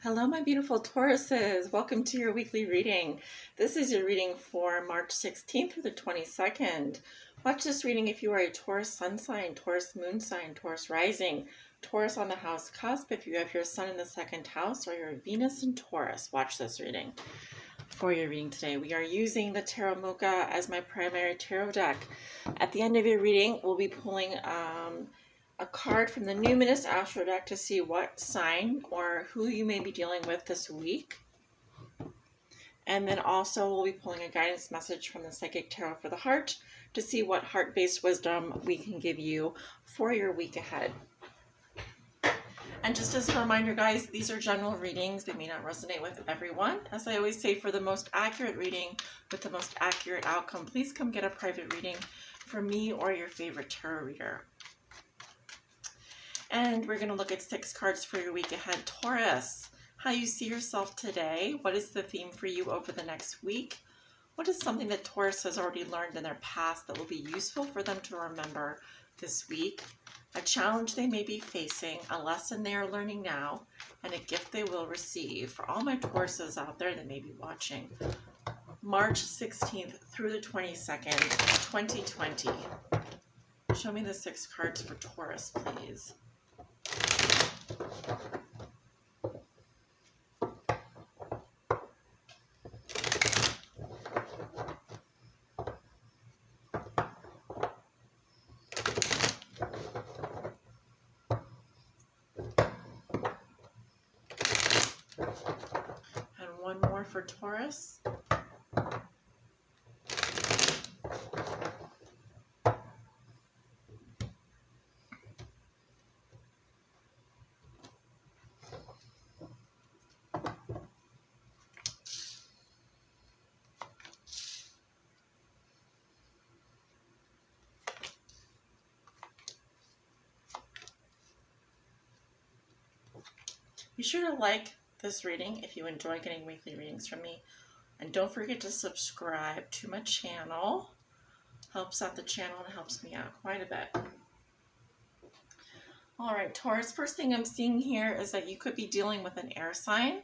Hello, my beautiful Tauruses. Welcome to your weekly reading. This is your reading for March 16th through the 22nd. Watch this reading if you are a Taurus sun sign, Taurus moon sign, Taurus rising, Taurus on the house cusp, if you have your sun in the second house, or your Venus in Taurus. Watch this reading. For your reading today, we are using the Tarot Mucha as my primary tarot deck. At the end of your reading, we'll be pulling a card from the Numinous Astro deck to see what sign or who you may be dealing with this week. And then also we'll be pulling a guidance message from the Psychic Tarot for the Heart to see what heart-based wisdom we can give you for your week ahead. And just as a reminder, guys, these are general readings. They may not resonate with everyone. As I always say, for the most accurate reading with the most accurate outcome, please come get a private reading from me or your favorite tarot reader. And we're going to look at 6 cards for your week ahead. Taurus, how you see yourself today. What is the theme for you over the next week? What is something that Taurus has already learned in their past that will be useful for them to remember this week? A challenge they may be facing, a lesson they are learning now, and a gift they will receive. For all my Tauruses out there that may be watching, March 16th through the 22nd, 2020. Show me the 6 cards for Taurus, please. And one more for Taurus. Be sure to like this reading if you enjoy getting weekly readings from me. And don't forget to subscribe to my channel. Helps out the channel and helps me out quite a bit. All right, Taurus, first thing I'm seeing here is that you could be dealing with an air sign.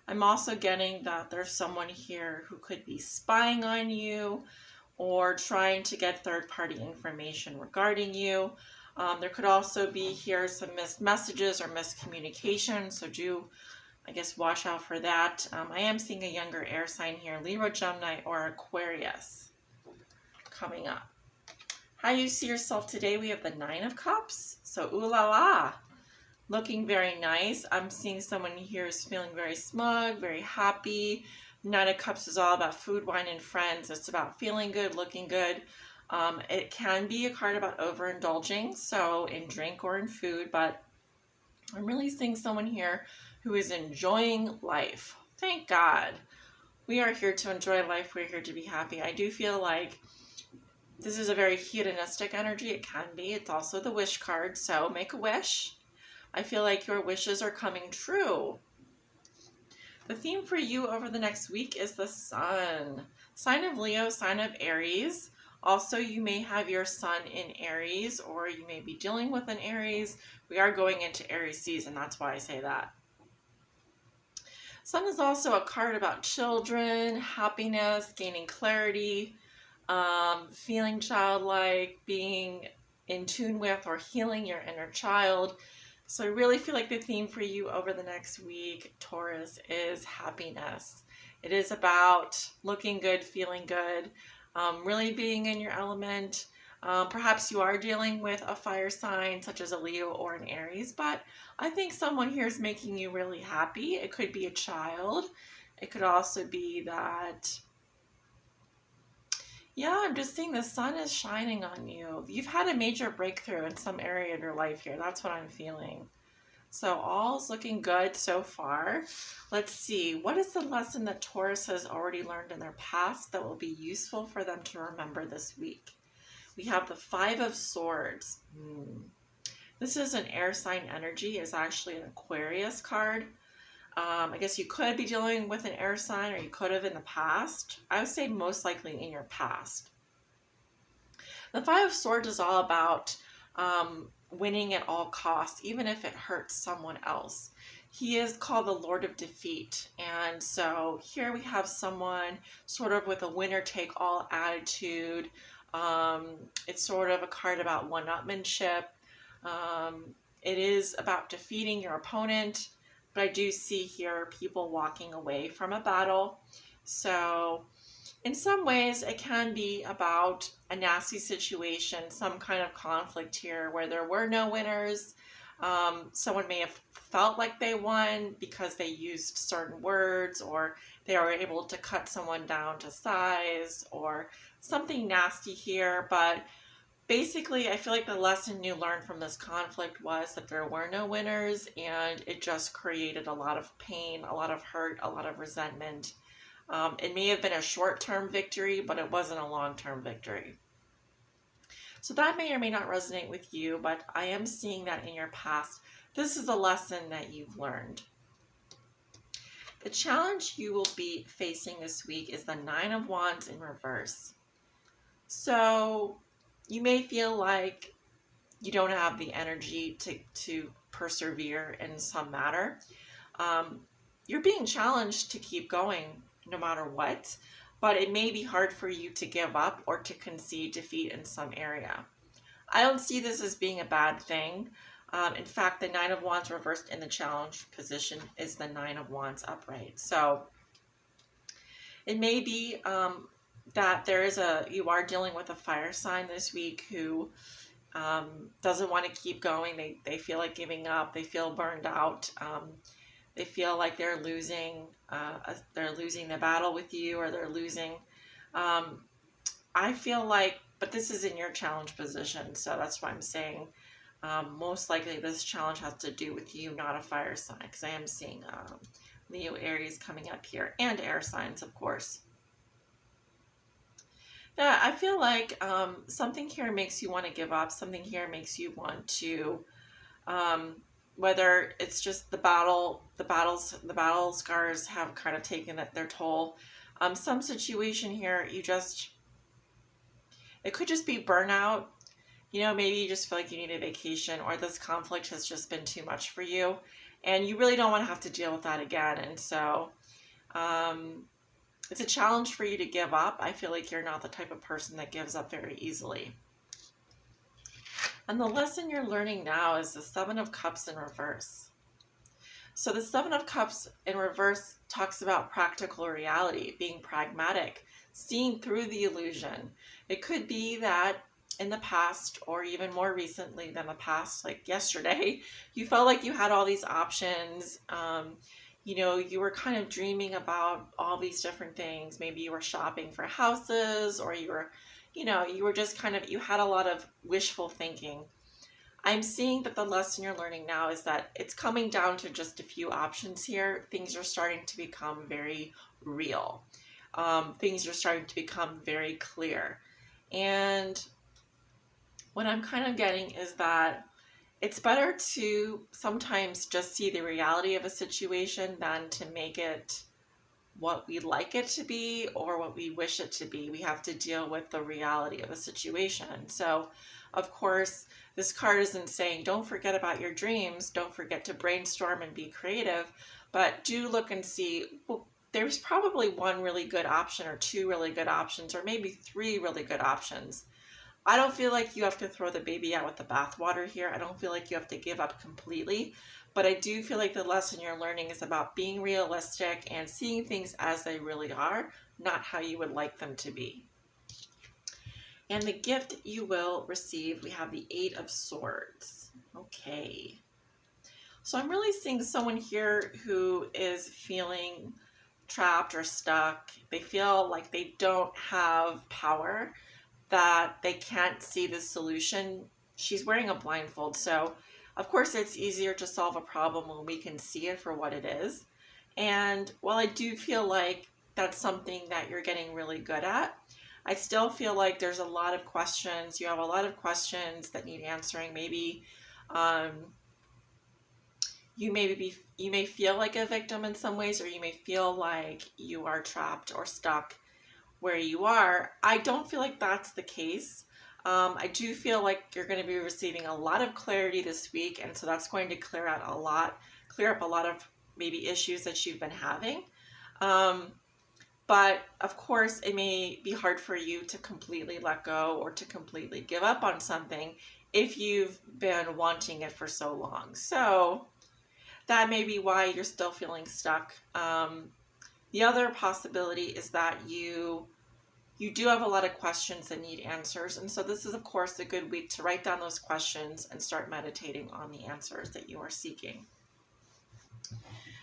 I'm also getting that there's someone here who could be spying on you or trying to get third-party information regarding you. There could also be here some missed messages or miscommunication, so do, I guess, watch out for that. I am seeing a younger air sign here, Libra, Gemini, or Aquarius coming up. How you see yourself today, we have the 9 of Cups, so ooh la la, looking very nice. I'm seeing someone here is feeling very smug, very happy. 9 of Cups is all about food, wine, and friends. It's about feeling good, looking good. It can be a card about overindulging, so in drink or in food, but I'm really seeing someone here who is enjoying life. Thank God. We are here to enjoy life. We're here to be happy. I do feel like this is a very hedonistic energy. It can be. It's also the wish card, so make a wish. I feel like your wishes are coming true. The theme for you over the next week is the sun. Sign of Leo, sign of Aries. Also, you may have your sun in Aries, or you may be dealing with an Aries. We are going into Aries season. That's why I say that. Sun is also a card about children, happiness, gaining clarity, feeling childlike, being in tune with or healing your inner child. So I really feel like the theme for you over the next week, Taurus, is happiness. It is about looking good, feeling good, really being in your element. Perhaps you are dealing with a fire sign such as a Leo or an Aries, but I think someone here is making you really happy. It could be a child. It could also be that, yeah, I'm just seeing the sun is shining on you. You've had a major breakthrough in some area of your life here. That's what I'm feeling. So all's looking good so far. Let's see. What is the lesson that Taurus has already learned in their past that will be useful for them to remember this week? We have the 5 of Swords. This is an air sign energy. It's actually an Aquarius card. I guess you could be dealing with an air sign, or you could have in the past. I would say most likely in your past. The 5 of Swords is all about winning at all costs, even if it hurts someone else. he is called the Lord of Defeat. And so here we have someone sort of with a winner-take-all attitude. It's sort of a card about one-upmanship. It is about defeating your opponent, but I do see here people walking away from a battle. So in some ways, it can be about a nasty situation, some kind of conflict here where there were no winners. Someone may have felt like they won because they used certain words, or they were able to cut someone down to size, or something nasty here. But basically, I feel like the lesson you learned from this conflict was that there were no winners, and it just created a lot of pain, a lot of hurt, a lot of resentment. It may have been a short-term victory, but it wasn't a long-term victory. So that may or may not resonate with you, but I am seeing that in your past. This is a lesson that you've learned. The challenge you will be facing this week is the Nine of Wands in reverse. So you may feel like you don't have the energy to persevere in some matter. You're being challenged to keep going no matter what, but it may be hard for you to give up or to concede defeat in some area. I don't see this as being a bad thing. In fact, the Nine of Wands reversed in the challenge position is the Nine of Wands upright. So it may be that you are dealing with a fire sign this week who doesn't want to keep going. They feel like giving up. They feel burned out. They feel like they're losing the battle with you, or they're losing. I feel like, but this is in your challenge position, so that's why I'm saying most likely this challenge has to do with you, not a fire sign, because I am seeing Leo, Aries coming up here, and air signs, of course. Yeah, I feel like something here makes you want to give up. Something here makes you want to, whether it's just the battle scars have kind of taken their toll. Some situation here, it could just be burnout. You know, maybe you just feel like you need a vacation, or this conflict has just been too much for you, and you really don't want to have to deal with that again. And so, it's a challenge for you to give up. I feel like you're not the type of person that gives up very easily. And the lesson you're learning now is the Seven of Cups in reverse. So the Seven of Cups in reverse talks about practical reality, being pragmatic, seeing through the illusion. It could be that in the past, or even more recently than the past, like yesterday, you felt like you had all these options. You were kind of dreaming about all these different things. Maybe you were shopping for houses, or you were just you had a lot of wishful thinking. I'm seeing that the lesson you're learning now is that it's coming down to just a few options here. Things are starting to become very real. Things are starting to become very clear. And what I'm kind of getting is that it's better to sometimes just see the reality of a situation than to make it what we like it to be or what we wish it to be. We have to deal with the reality of a situation. So, of course, this card isn't saying don't forget about your dreams, don't forget to brainstorm and be creative, but do look and see, well, there's probably one really good option, or two really good options, or maybe three really good options. I don't feel like you have to throw the baby out with the bathwater here. I don't feel like you have to give up completely, but I do feel like the lesson you're learning is about being realistic and seeing things as they really are, not how you would like them to be. And the gift you will receive, we have the Eight of Swords. Okay. So I'm really seeing someone here who is feeling trapped or stuck. They feel like they don't have power, that they can't see the solution. She's wearing a blindfold, so of course it's easier to solve a problem when we can see it for what it is. And while I do feel like that's something that you're getting really good at, I still feel like there's a lot of questions. You have a lot of questions that need answering. Maybe you may feel like a victim in some ways, or you may feel like you are trapped or stuck where you are. I don't feel like that's the case. I do feel like you're going to be receiving a lot of clarity this week, and so that's going to clear out a lot clear up a lot of maybe issues that you've been having. But of course, it may be hard for you to completely let go or to completely give up on something if you've been wanting it for so long. So that may be why you're still feeling stuck. The other possibility is that you do have a lot of questions that need answers. And so this is, of course, a good week to write down those questions and start meditating on the answers that you are seeking.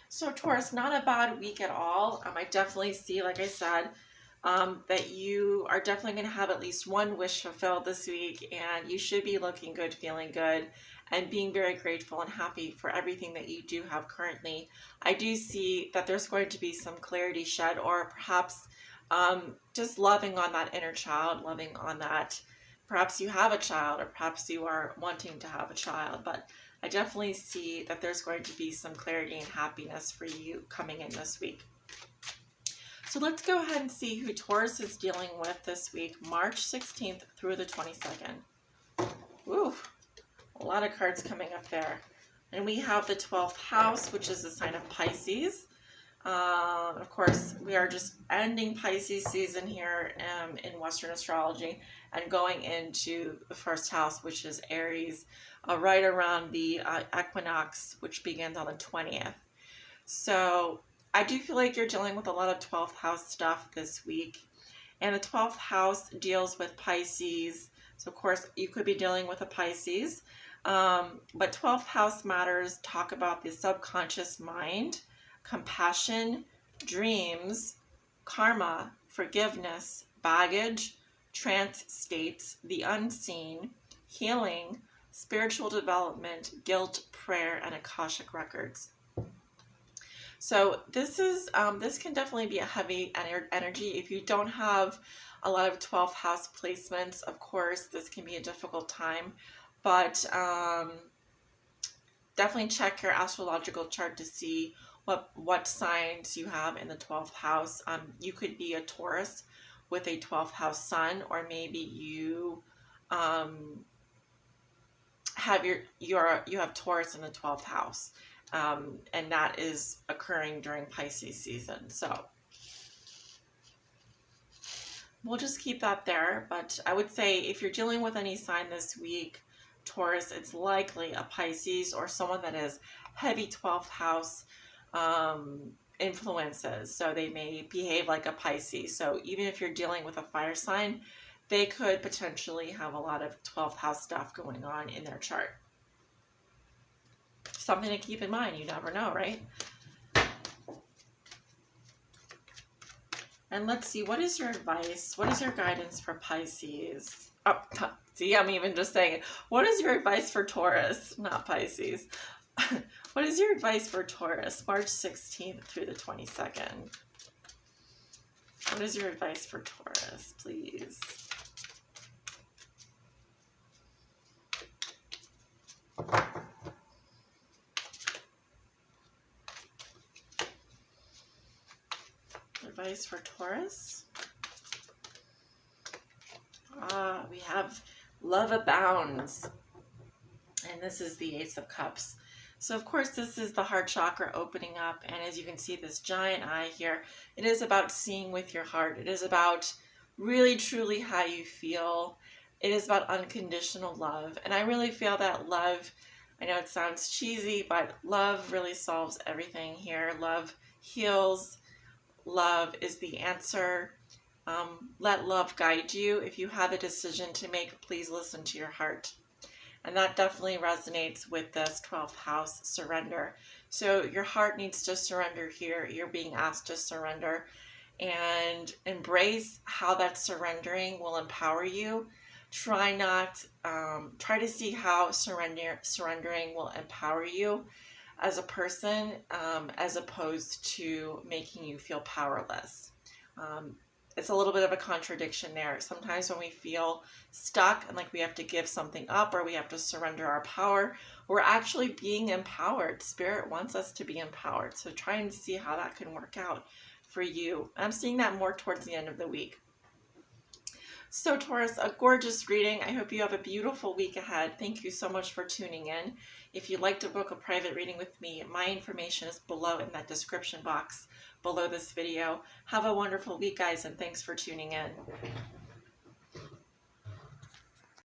So Taurus, not a bad week at all. I definitely see, like I said, that you are definitely going to have at least one wish fulfilled this week, and you should be looking good, feeling good, and being very grateful and happy for everything that you do have currently. I do see that there's going to be some clarity shed, or perhaps just loving on that inner child, loving on that. Perhaps you have a child, or perhaps you are wanting to have a child, but I definitely see that there's going to be some clarity and happiness for you coming in this week. So let's go ahead and see who Taurus is dealing with this week, March 16th through the 22nd. Ooh, a lot of cards coming up there. And we have the 12th house, which is the sign of Pisces. Of course, we are just ending Pisces season here in Western astrology and going into the first house, which is Aries, right around the equinox, which begins on the 20th. So I do feel like you're dealing with a lot of 12th house stuff this week. And the 12th house deals with Pisces. So, of course, you could be dealing with a Pisces. But 12th house matters talk about the subconscious mind, compassion, dreams, karma, forgiveness, baggage, trance states, the unseen, healing, spiritual development, guilt, prayer, and Akashic records. So this can definitely be a heavy energy. If you don't have a lot of 12th house placements, of course, this can be a difficult time. But definitely check your astrological chart to see what signs you have in the 12th house. You could be a Taurus with a 12th house sun, or maybe you have you have Taurus in the 12th house, and that is occurring during Pisces season. So we'll just keep that there. But I would say if you're dealing with any sign this week, Taurus, it's likely a Pisces or someone that has heavy 12th house influences. So they may behave like a Pisces. So even if you're dealing with a fire sign, they could potentially have a lot of 12th house stuff going on in their chart. Something to keep in mind. You never know, right? And let's see, what is your advice? What is your guidance for Pisces? Oh, see, I'm even just saying it. What is your advice for Taurus? Not Pisces. What is your advice for Taurus, March 16th through the 22nd? What is your advice for Taurus, please? Advice for Taurus? We have love abounds. And this is the Ace of Cups. So, of course, this is the heart chakra opening up. And as you can see, this giant eye here, it is about seeing with your heart. It is about really, truly how you feel. It is about unconditional love. And I really feel that love, I know it sounds cheesy, but love really solves everything here. Love heals. Love is the answer. Let love guide you. If you have a decision to make, please listen to your heart. And that definitely resonates with this 12th house surrender. So your heart needs to surrender here. You're being asked to surrender and embrace how that surrendering will empower you. Try to see how surrendering will empower you as a person, as opposed to making you feel powerless. It's a little bit of a contradiction there. Sometimes when we feel stuck and like we have to give something up or we have to surrender our power, we're actually being empowered. Spirit wants us to be empowered. So try and see how that can work out for you. I'm seeing that more towards the end of the week. So Taurus, a gorgeous reading. I hope you have a beautiful week ahead. Thank you so much for tuning in. If you'd like to book a private reading with me, my information is below in that description box below this video. Have a wonderful week, guys, and thanks for tuning in.